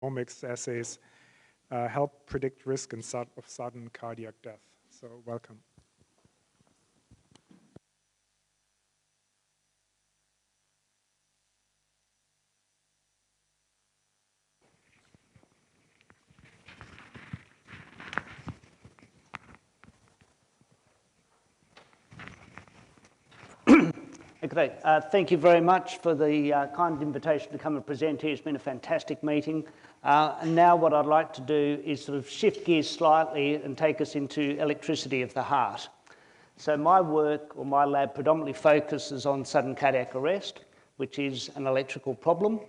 genomics assays help predict risk of sudden cardiac death. So welcome. Great. Thank you very much for the kind invitation to come and present here. It's been a fantastic meeting. And now what I'd like to do is sort of shift gears slightly and take us into electricity of the heart. So my work, or my lab, predominantly focuses on sudden cardiac arrest, which is an electrical problem.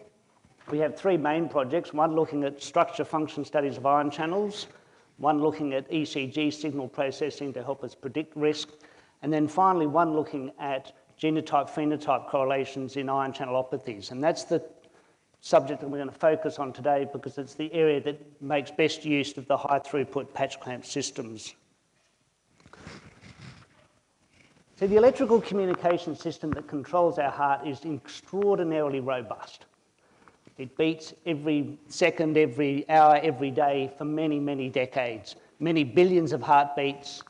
We have three main projects, one looking at structure function studies of ion channels, one looking at ECG signal processing to help us predict risk, and then finally one looking at genotype-phenotype correlations in ion channelopathies. And that's the subject that we're going to focus on today because it's the area that makes best use of the high-throughput patch clamp systems. So the electrical communication system that controls our heart is extraordinarily robust. It beats every second, every hour, every day for many, many decades. Many billions of heartbeats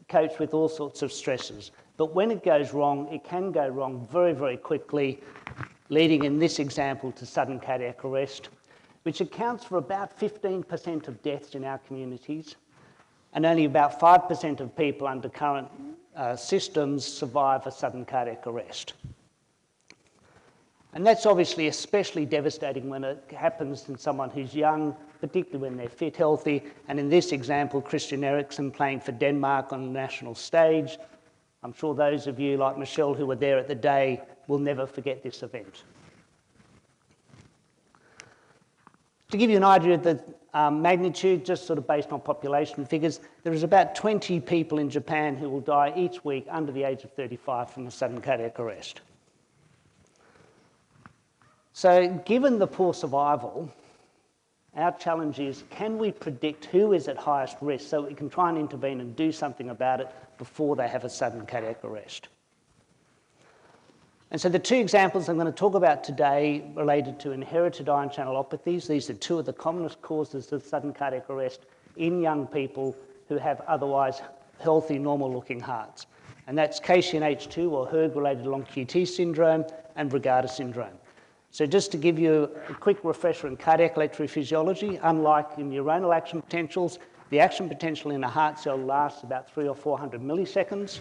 coached with all sorts of stresses. But when it goes wrong, it can go wrong very, very quickly, leading in this example to sudden cardiac arrest, which accounts for about 15% of deaths in our communities, and only about 5% of people under current systems survive a sudden cardiac arrest. And that's obviously especially devastating when it happens in someone who's young, particularly when they're fit, healthy, and in this example, Christian Eriksen playing for Denmark on the national stage. I'm sure those of you like Michelle who were there at the day will never forget this event. To give you an idea of the magnitude, just sort of based on population figures, there is about 20 people in Japan who will die each week under the age of 35 from a sudden cardiac arrest. So given the poor survival, our challenge is, can we predict who is at highest risk so we can try and intervene and do something about it before they have a sudden cardiac arrest? And so the two examples I'm going to talk about today related to inherited ion channelopathies. These are two of the commonest causes of sudden cardiac arrest in young people who have otherwise healthy, normal-looking hearts. And that's KCNH2 or Hurg-related long QT syndrome and Brugada syndrome. So just to give you a quick refresher in cardiac electrophysiology, unlike in neuronal action potentials, the action potential in a heart cell lasts about 300 or 400 milliseconds.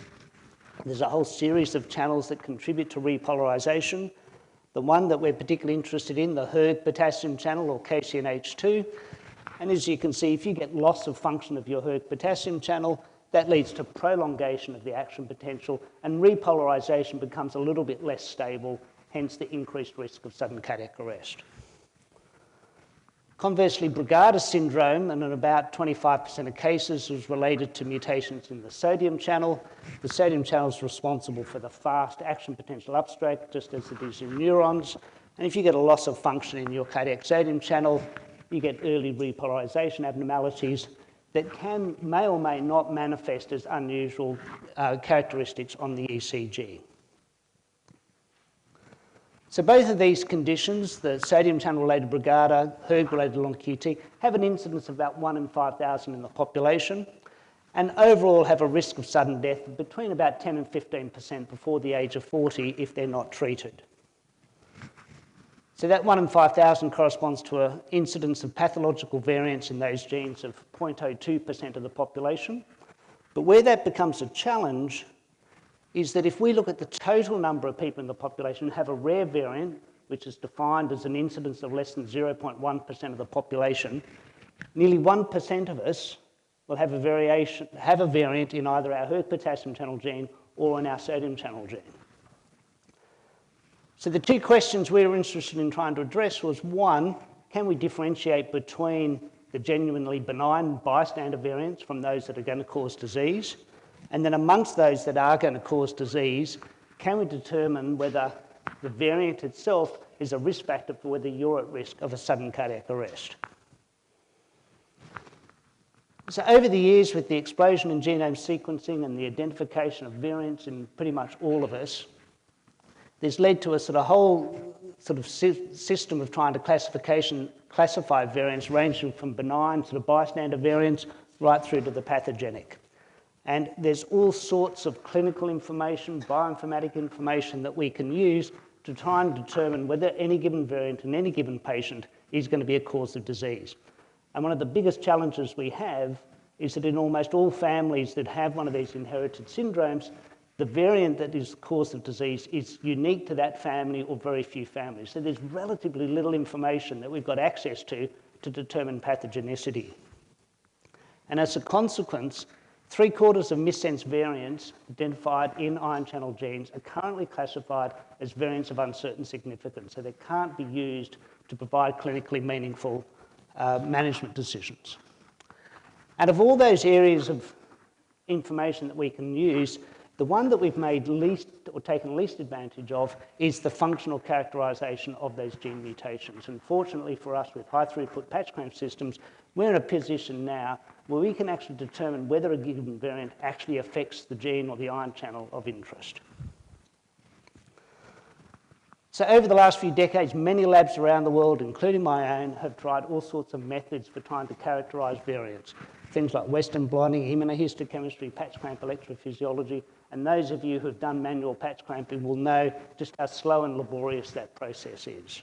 There's a whole series of channels that contribute to repolarization. The one that we're particularly interested in, the Hurg potassium channel or KCNH2. And as you can see, if you get loss of function of your Hurg potassium channel, that leads to prolongation of the action potential and repolarization becomes a little bit less stable, hence the increased risk of sudden cardiac arrest. Conversely, Brugada syndrome, and in about 25% of cases, is related to mutations in the sodium channel. The sodium channel is responsible for the fast action potential upstroke, just as it is in neurons. And if you get a loss of function in your cardiac sodium channel, you get early repolarization abnormalities that may or may not manifest as unusual characteristics on the ECG. So both of these conditions, the sodium channel-related Brugada, Hurg-related long QT, have an incidence of about 1 in 5,000 in the population, and overall have a risk of sudden death of between about 10 and 15% before the age of 40 if they're not treated. So that 1 in 5,000 corresponds to an incidence of pathological variants in those genes of 0.02% of the population. But where that becomes a challenge is that if we look at the total number of people in the population who have a rare variant, which is defined as an incidence of less than 0.1% of the population, nearly 1% of us will have a variant in either our Hurg potassium channel gene or in our sodium channel gene. So the two questions we were interested in trying to address was, one, can we differentiate between the genuinely benign bystander variants from those that are going to cause disease? And then amongst those that are going to cause disease, can we determine whether the variant itself is a risk factor for whether you're at risk of a sudden cardiac arrest? So over the years, with the explosion in genome sequencing and the identification of variants in pretty much all of us, there's led to a whole system of trying to classify variants ranging from benign to the bystander variants right through to the pathogenic. And there's all sorts of clinical information, bioinformatic information that we can use to try and determine whether any given variant in any given patient is going to be a cause of disease. And one of the biggest challenges we have is that in almost all families that have one of these inherited syndromes, the variant that is the cause of disease is unique to that family or very few families. So there's relatively little information that we've got access to determine pathogenicity. And as a consequence, 3/4 of missense variants identified in ion channel genes are currently classified as variants of uncertain significance, so they can't be used to provide clinically meaningful management decisions. Out of all those areas of information that we can use, the one that we've made least or taken least advantage of is the functional characterization of those gene mutations. And fortunately for us with high throughput patch clamp systems, we're in a position now where we can actually determine whether a given variant actually affects the gene or the ion channel of interest. So over the last few decades, many labs around the world, including my own, have tried all sorts of methods for trying to characterize variants. Things like Western blotting, immunohistochemistry, patch clamp electrophysiology, and those of you who have done manual patch clamping will know just how slow and laborious that process is.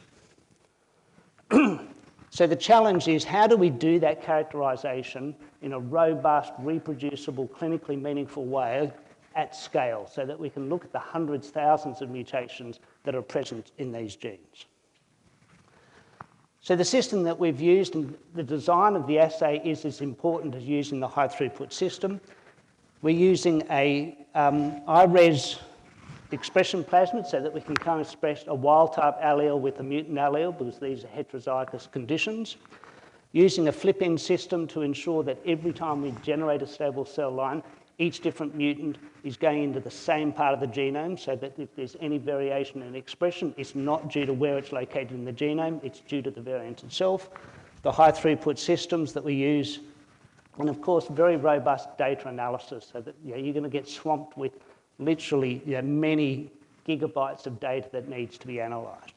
So the challenge is, how do we do that characterization in a robust, reproducible, clinically meaningful way at scale so that we can look at the hundreds, thousands of mutations that are present in these genes? So the system that we've used and the design of the assay is as important as using the high throughput system. We're using a iRes expression plasmid so that we can co-express a wild type allele with a mutant allele because these are heterozygous conditions. Using a flip-in system to ensure that every time we generate a stable cell line, each different mutant is going into the same part of the genome so that if there's any variation in expression, it's not due to where it's located in the genome, it's due to the variant itself. The high throughput systems that we use, and of course, very robust data analysis so that you're going to get swamped with literally many gigabytes of data that needs to be analysed.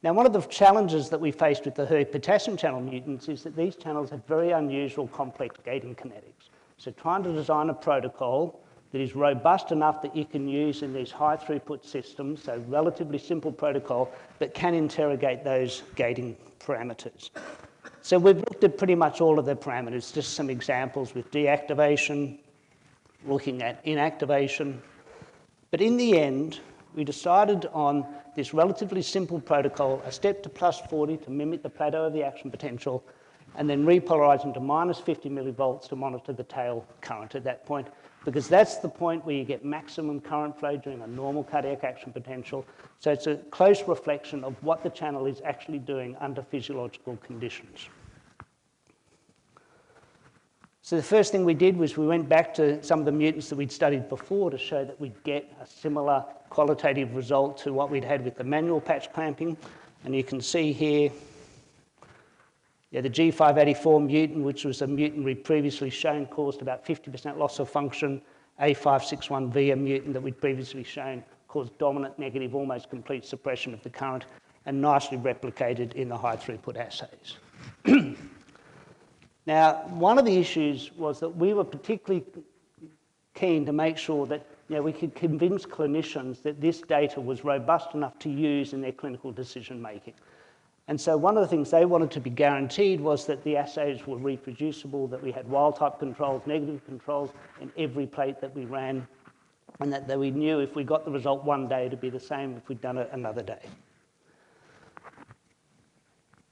Now, one of the challenges that we faced with the hERG potassium channel mutants is that these channels have very unusual complex gating kinetics. So trying to design a protocol that is robust enough that you can use in these high throughput systems, so relatively simple protocol, but can interrogate those gating parameters. So we've looked at pretty much all of the parameters, just some examples with deactivation, looking at inactivation. But in the end, we decided on this relatively simple protocol, a step to +40 to mimic the plateau of the action potential, and then repolarizing to -50 millivolts to monitor the tail current at that point, because that's the point where you get maximum current flow during a normal cardiac action potential. So it's a close reflection of what the channel is actually doing under physiological conditions. So the first thing we did was we went back to some of the mutants that we'd studied before to show that we'd get a similar qualitative result to what we'd had with the manual patch clamping. And you can see here, the G584 mutant, which was a mutant we'd previously shown caused about 50% loss of function. A561V, a mutant that we'd previously shown caused dominant negative, almost complete suppression of the current, and nicely replicated in the high throughput assays. Now, one of the issues was that we were particularly keen to make sure that we could convince clinicians that this data was robust enough to use in their clinical decision making. And so one of the things they wanted to be guaranteed was that the assays were reproducible, that we had wild type controls, negative controls in every plate that we ran, and that we knew if we got the result one day, it'd be the same if we'd done it another day.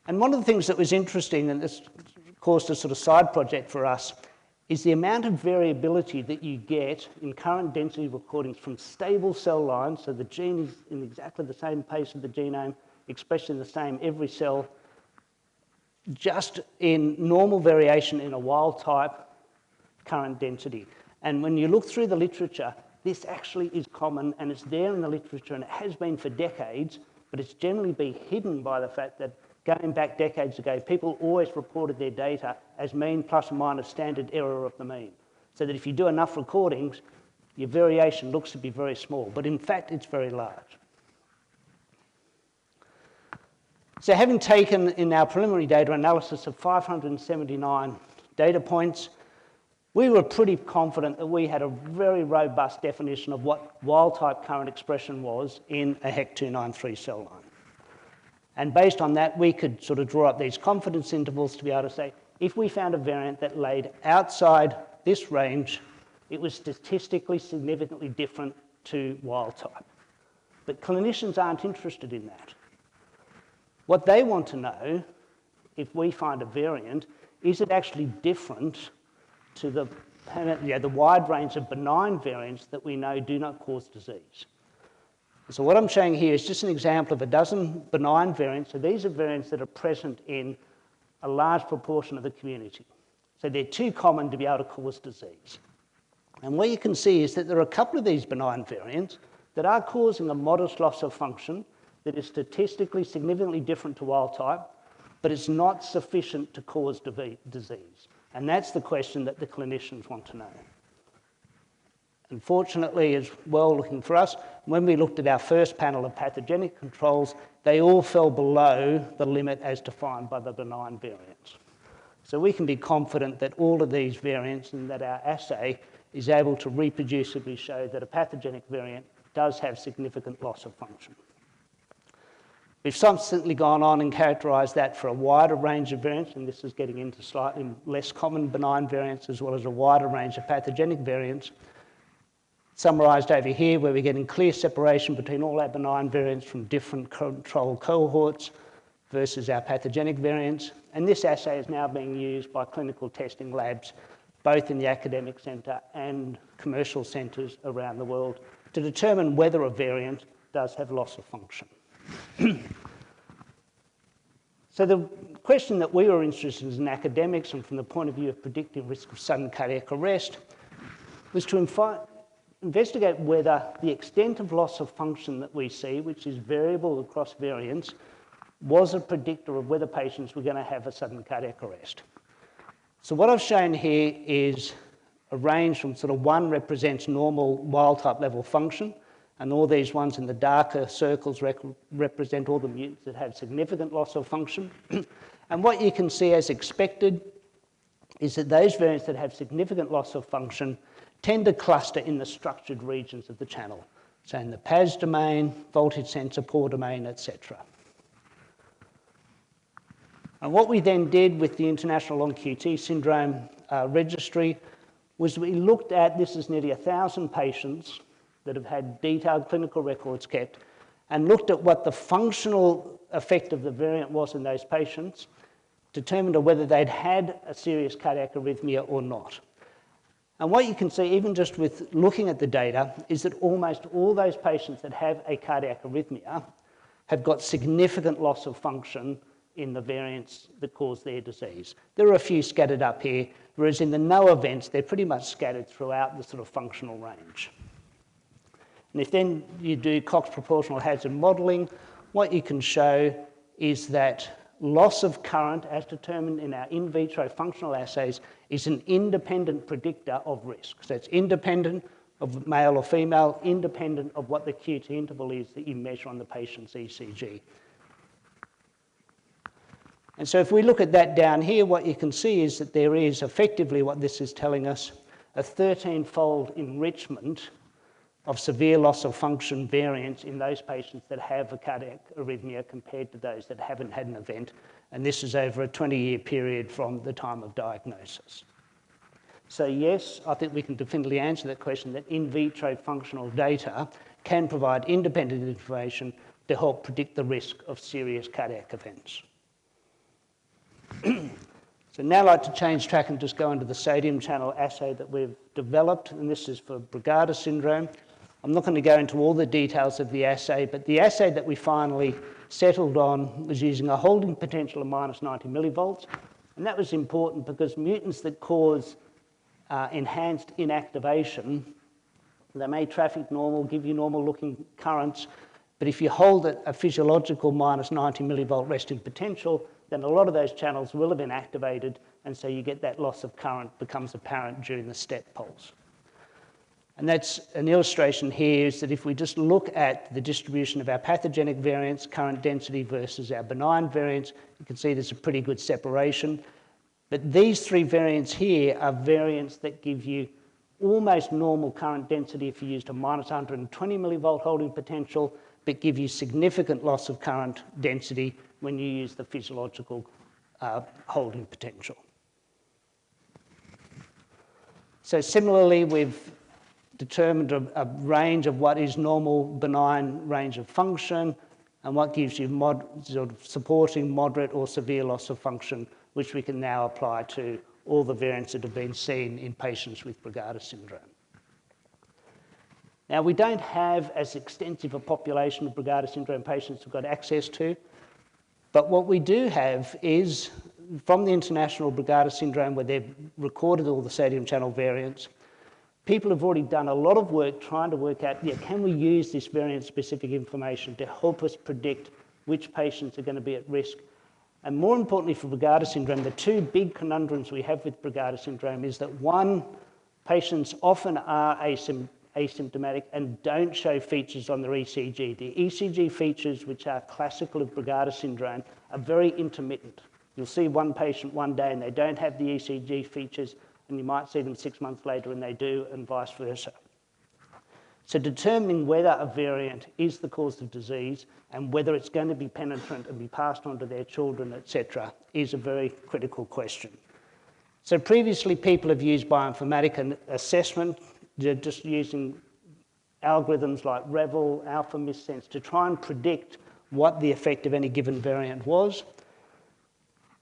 And one of the things that was interesting, and this caused a sort of side project for us, is the amount of variability that you get in current density recordings from stable cell lines, so the gene is in exactly the same place of the genome, expressing the same every cell, just in normal variation in a wild type current density. And when you look through the literature, this actually is common and it's there in the literature and it has been for decades, but it's generally been hidden by the fact that going back decades ago, people always reported their data as mean plus or minus standard error of the mean. So that if you do enough recordings, your variation looks to be very small, but in fact, it's very large. So having taken in our preliminary data analysis of 579 data points, we were pretty confident that we had a very robust definition of what wild-type current expression was in a HEC293 cell line. And based on that, we could sort of draw up these confidence intervals to be able to say, if we found a variant that laid outside this range, it was statistically significantly different to wild-type. But clinicians aren't interested in that. What they want to know, if we find a variant, is it actually different to the wide range of benign variants that we know do not cause disease. So what I'm showing here is just an example of a dozen benign variants. So these are variants that are present in a large proportion of the community. So they're too common to be able to cause disease. And what you can see is that there are a couple of these benign variants that are causing a modest loss of function that is statistically significantly different to wild type, but it's not sufficient to cause disease. And that's the question that the clinicians want to know. Unfortunately, as well looking for us, when we looked at our first panel of pathogenic controls, they all fell below the limit as defined by the benign variants. So we can be confident that all of these variants and that our assay is able to reproducibly show that a pathogenic variant does have significant loss of function. We've subsequently gone on and characterised that for a wider range of variants, and this is getting into slightly less common benign variants as well as a wider range of pathogenic variants. Summarised over here, where we're getting clear separation between all our benign variants from different control cohorts versus our pathogenic variants. And this assay is now being used by clinical testing labs, both in the academic centre and commercial centres around the world, to determine whether a variant does have loss of function. So the question that we were interested in as academics and from the point of view of predicting risk of sudden cardiac arrest was to investigate whether the extent of loss of function that we see, which is variable across variants, was a predictor of whether patients were going to have a sudden cardiac arrest. So what I've shown here is a range from sort of 1 represents normal wild-type level function, and all these ones in the darker circles represent all the mutants that have significant loss of function. And what you can see as expected is that those variants that have significant loss of function tend to cluster in the structured regions of the channel, so in the PAS domain, voltage sensor pore domain, etc. And what we then did with the International Long QT Syndrome Registry was we looked at, this is nearly 1,000 patients that have had detailed clinical records kept, and looked at what the functional effect of the variant was in those patients, determined whether they'd had a serious cardiac arrhythmia or not. And what you can see, even just with looking at the data, is that almost all those patients that have a cardiac arrhythmia have got significant loss of function in the variants that cause their disease. There are a few scattered up here, whereas in the no events, they're pretty much scattered throughout the sort of functional range. And if then you do Cox proportional hazard modelling, what you can show is that loss of current, as determined in our in vitro functional assays, is an independent predictor of risk. So it's independent of male or female, independent of what the QT interval is that you measure on the patient's ECG. And so if we look at that down here, what you can see is that there is effectively what this is telling us, a 13-fold enrichment of severe loss of function variants in those patients that have a cardiac arrhythmia compared to those that haven't had an event. And this is over a 20-year period from the time of diagnosis. So yes, I think we can definitively answer that question, that in vitro functional data can provide independent information to help predict the risk of serious cardiac events. So now I'd like to change track and just go into the sodium channel assay that we've developed, and this is for Brugada syndrome. I'm not going to go into all the details of the assay, but the assay that we finally settled on was using a holding potential of minus 90 millivolts, and that was important because mutants that cause enhanced inactivation, they may traffic normal, give you normal looking currents, but if you hold a physiological minus 90 millivolt resting potential, then a lot of those channels will have been activated, and so you get that loss of current becomes apparent during the step pulse. And that's an illustration here is that if we just look at the distribution of our pathogenic variants, current density versus our benign variants, you can see there's a pretty good separation. But these three variants here are variants that give you almost normal current density if you used a minus 120 millivolt holding potential, but give you significant loss of current density when you use the physiological holding potential. So similarly, we've determined a range of what is normal benign range of function and what gives you sort of supporting moderate or severe loss of function, which we can now apply to all the variants that have been seen in patients with Brugada syndrome. Now, we don't have as extensive a population of Brugada syndrome patients we've got access to, but what we do have is, from the International Brugada Syndrome, where they've recorded all the sodium channel variants, people have already done a lot of work trying to work out, can we use this variant-specific information to help us predict which patients are going to be at risk? And more importantly for Brugada syndrome, the two big conundrums we have with Brugada syndrome is that one, patients often are asymptomatic and don't show features on their ECG. The ECG features, which are classical of Brugada syndrome, are very intermittent. You'll see one patient one day and they don't have the ECG features, and you might see them 6 months later and they do, and vice versa. So determining whether a variant is the cause of disease and whether it's going to be penetrant and be passed on to their children, etc., is a very critical question. So previously people have used bioinformatic assessment, just using algorithms like Revel, alpha missense, to try and predict what the effect of any given variant was.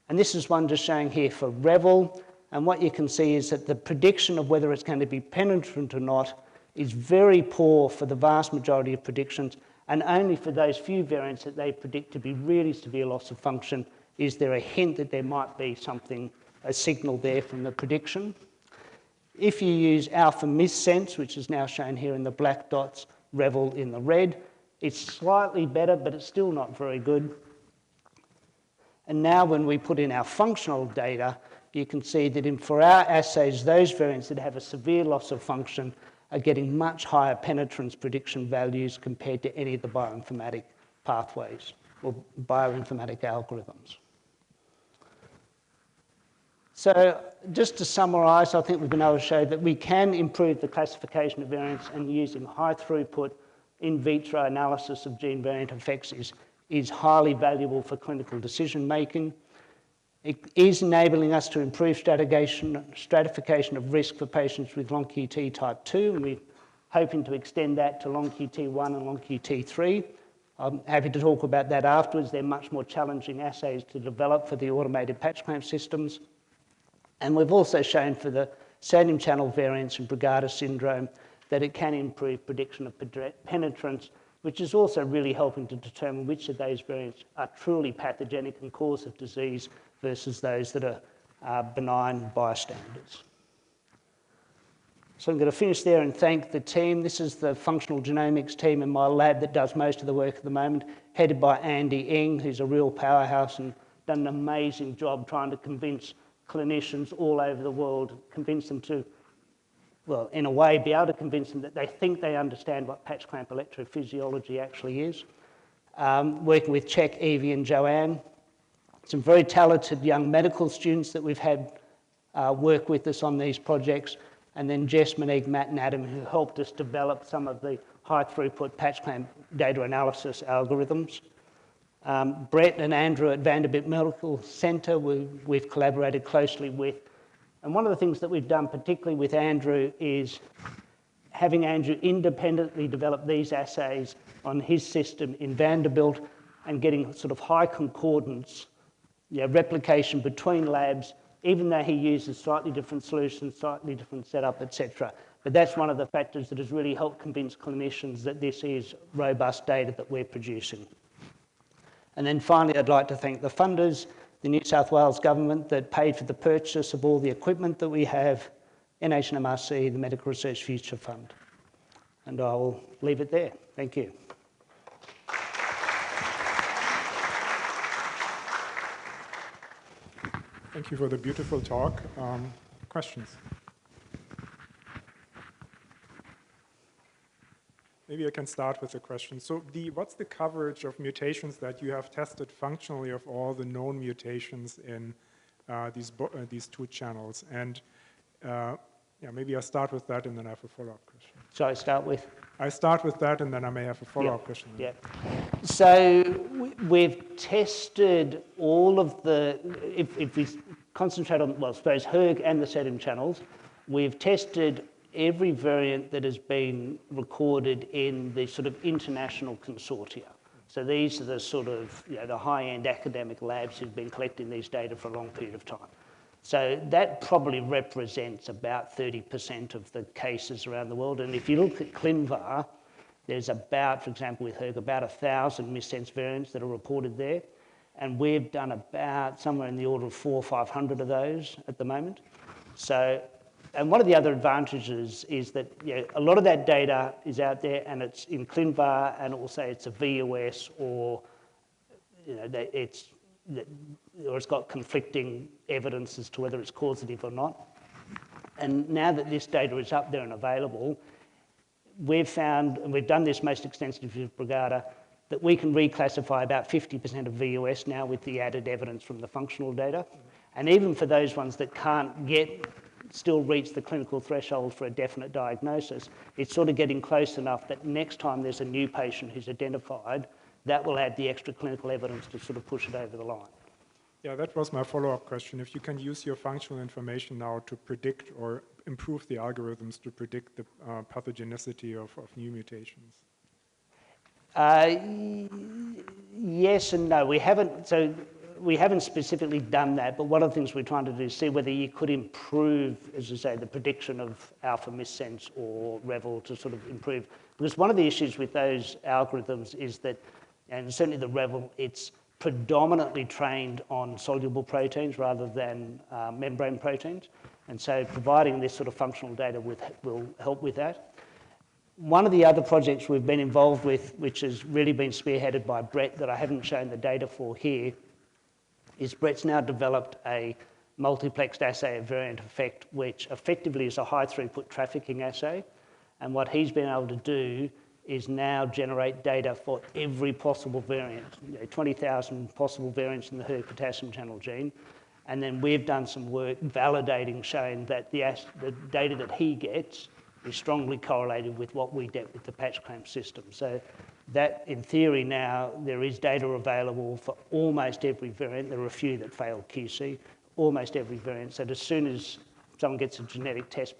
And this is one just showing here for Revel. And what you can see is that the prediction of whether it's going to be penetrant or not is very poor for the vast majority of predictions, and only for those few variants that they predict to be really severe loss of function is there a hint that there might be something, a signal there from the prediction. If you use alpha missense, which is now shown here in the black dots, Revel in the red, it's slightly better, but it's still not very good. And now when we put in our functional data, you can see that for our assays, those variants that have a severe loss of function are getting much higher penetrance prediction values compared to any of the bioinformatic pathways or bioinformatic algorithms. So just to summarise, I think we've been able to show that we can improve the classification of variants, and using high throughput in vitro analysis of gene variant effects is highly valuable for clinical decision making. It is enabling us to improve stratification of risk for patients with long QT type 2, and we're hoping to extend that to long QT1 and long QT3. I'm happy to talk about that afterwards. They're much more challenging assays to develop for the automated patch clamp systems. And we've also shown for the sodium channel variants in Brugada syndrome that it can improve prediction of penetrance, which is also really helping to determine which of those variants are truly pathogenic and cause of disease versus those that are benign bystanders. So I'm going to finish there and thank the team. This is the functional genomics team in my lab that does most of the work at the moment, headed by Andy Ing, who's a real powerhouse and done an amazing job trying to convince clinicians all over the world, convince them to, well, in a way, be able to convince them that they think they understand what patch clamp electrophysiology actually is. Working with Chek, Evie and Joanne. Some very talented young medical students that we've had work with us on these projects, and then Jess, Monique, Matt and Adam, who helped us develop some of the high throughput patch clamp data analysis algorithms. Brett and Andrew at Vandenberg Medical Centre we've collaborated closely with. And one of the things that we've done particularly with Andrew is having Andrew independently develop these assays on his system in Vanderbilt and getting sort of high concordance, replication between labs, even though he uses slightly different solutions, slightly different setup, etc. But that's one of the factors that has really helped convince clinicians that this is robust data that we're producing. And then finally, I'd like to thank the funders, the New South Wales government that paid for the purchase of all the equipment that we have, NHMRC, the Medical Research Future Fund. And I will leave it there. Thank you. Thank you for the beautiful talk. Questions? maybe I can start with a question. So what's the coverage of mutations that you have tested functionally of all the known mutations in these two channels? And yeah, maybe I'll start with that and then I have a follow-up question. Shall I start with? I start with that and then I may have a follow-up question. Yeah. So we've tested all of the, if we concentrate on, well, I suppose HERG and the SEDM channels, we've tested every variant that has been recorded in the sort of international consortia. So these are the sort of, the high-end academic labs who've been collecting these data for a long period of time. So that probably represents about 30% of the cases around the world. And if you look at ClinVar, there's about, for example, with HERG, about 1,000 missense variants that are reported there. And we've done about somewhere in the order of 400 or 500 of those at the moment. So, and one of the other advantages is that a lot of that data is out there and it's in ClinVar, and also it's a VOS, or it's got conflicting evidence as to whether it's causative or not. And now that this data is up there and available, we've found, and we've done this most extensively with Brugada, that we can reclassify about 50% of VOS now with the added evidence from the functional data. And even for those ones that can't still reach the clinical threshold for a definite diagnosis, it's sort of getting close enough that next time there's a new patient who's identified, that will add the extra clinical evidence to sort of push it over the line. Yeah, that was my follow-up question. If you can use your functional information now to predict or improve the algorithms to predict the pathogenicity of new mutations. Yes and no. We haven't specifically done that, but one of the things we're trying to do is see whether you could improve, as you say, the prediction of alpha missense or Revel to sort of improve. Because one of the issues with those algorithms is that, and certainly the Revel, it's predominantly trained on soluble proteins rather than membrane proteins. And so providing this sort of functional data will help with that. One of the other projects we've been involved with, which has really been spearheaded by Brett, that I haven't shown the data for here, is Brett's now developed a multiplexed assay of variant effect, which effectively is a high throughput trafficking assay. And what he's been able to do is now generate data for every possible variant, 20,000 possible variants in the HERG potassium channel gene. And then we've done some work validating, showing that the data that he gets is strongly correlated with what we get with the patch clamp system. So that, in theory now, there is data available for almost every variant. There are a few that fail QC, almost every variant. So as soon as someone gets a genetic test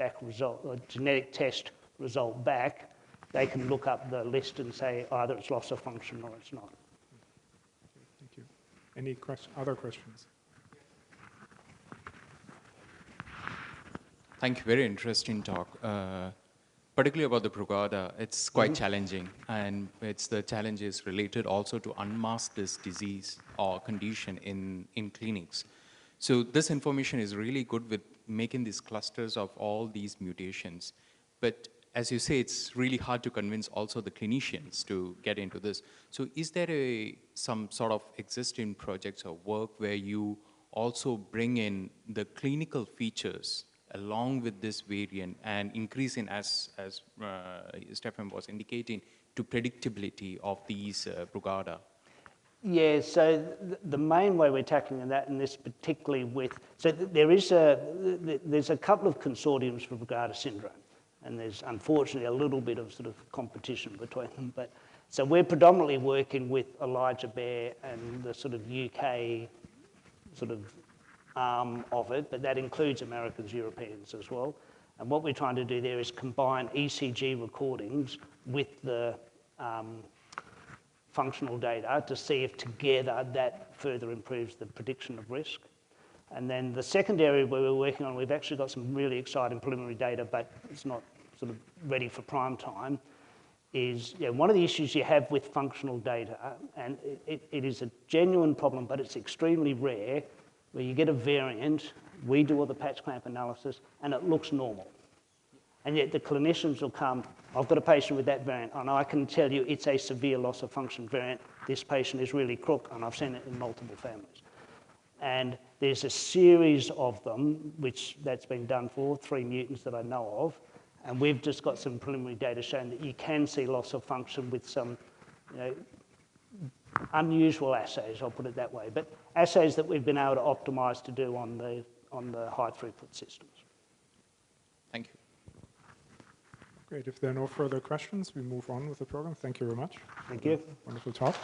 result back, they can look up the list and say either it's loss of function or it's not. Thank you. Any other questions? Thank you. Very interesting talk. Particularly about the Brugada, it's quite challenging, and the challenge is related also to unmask this disease or condition in clinics. So this information is really good with making these clusters of all these mutations. But as you say, it's really hard to convince also the clinicians to get into this. So is there some sort of existing projects or work where you also bring in the clinical features along with this variant and increasing, as Stefan was indicating, to predictability of these Brugada? Yeah, so the main way we're tackling that, and this particularly with, so there's a couple of consortiums for Brugada syndrome, and there's unfortunately a little bit of sort of competition between them. But so we're predominantly working with Elijah Bear and the sort of UK sort of arm of it, but that includes Americans, Europeans as well. And what we're trying to do there is combine ECG recordings with the functional data to see if together that further improves the prediction of risk. And then the second area where we're working on, we've actually got some really exciting preliminary data, but it's not sort of ready for prime time, is one of the issues you have with functional data, and it is a genuine problem, but it's extremely rare, where you get a variant, we do all the patch clamp analysis, and it looks normal. And yet the clinicians will come, I've got a patient with that variant, and I can tell you it's a severe loss of function variant. This patient is really crook, and I've seen it in multiple families. And there's a series of them, which that's been done for, 3 mutants that I know of, And we've just got some preliminary data showing that you can see loss of function with some, you know, unusual assays, I'll put it that way, but assays that we've been able to optimise to do on the high throughput systems. Thank you. Great. If there are no further questions, we move on with the program. Thank you very much. Thank you. Wonderful talk.